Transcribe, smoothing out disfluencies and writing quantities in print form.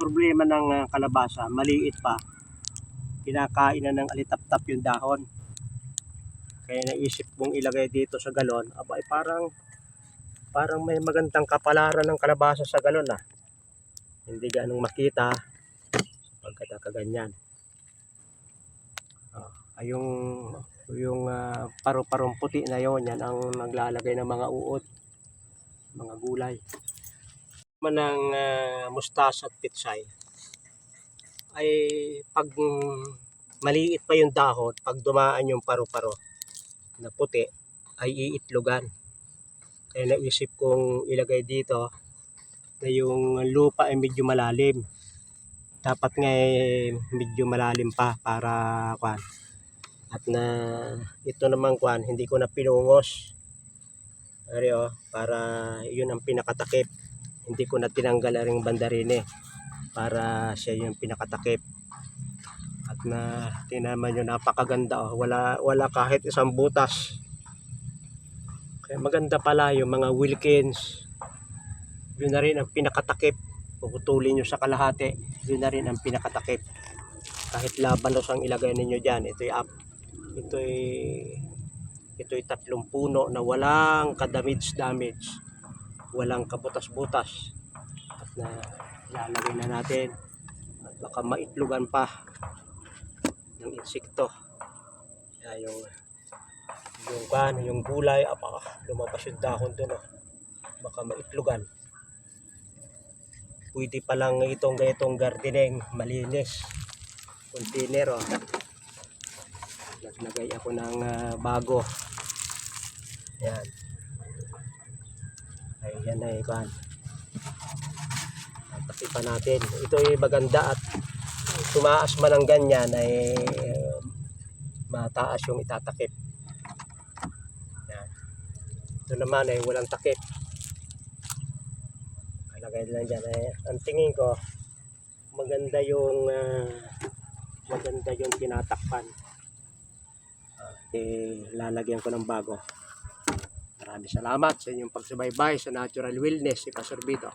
problema ng kalabasa, maliit pa. Kinakain na ng alitap-tap yung dahon. Kaya naisip kong ilagay dito sa galon. Abay, parang may magandang kapalaran ng kalabasa sa galon ah. Hindi ganong makita pagkakaganyan. Ay yung paru-parong puti na yon, yan ang naglalagay ng mga uod, mga gulay. Ng mustasa at pitsay ay pag maliit pa yung dahon, pag dumaan yung paru-paro na puti ay iitlogan. Kaya naisip kong ilagay dito na yung lupa ay medyo malalim. Dapat nga medyo malalim pa para kwan. At na ito naman kwan, hindi ko na pinungos. Para yun ang pinakatakip. Hindi ko na tinanggal ang bandarine para siya yung pinakatakip. At na tinaman yun, napakaganda oh. Wala kahit isang butas. Kaya maganda pala yung mga Wilkins. Yun na rin ang pinakatakip. Puputulin nyo sa kalahati, yun na rin ang pinakatakip. Kahit labanos ang ilagay ninyo dyan, ito'y 3 puno na walang kadamage, walang kabutas-butas. At na ilalagay na natin at baka maitlugan pa ng insekto. Yung gulay, lumabas yung dahon doon oh. Baka maitlugan. Pwede pa lang itong gardening, malinis. Container oh. Naglagay ako ng bago. Yan. Ayan na ikan. Takipan natin. Ito ay maganda at tumaas man ng ganyan ay mataas yung itatakip. Yan. Ito naman ay walang takip. Kalagay lang dyan. Ang tingin ko maganda yung tinatakpan. Lalagyan ko ng bago. Maraming salamat sa inyong pagsubaybay sa Natural Wellness si Pastor Vito.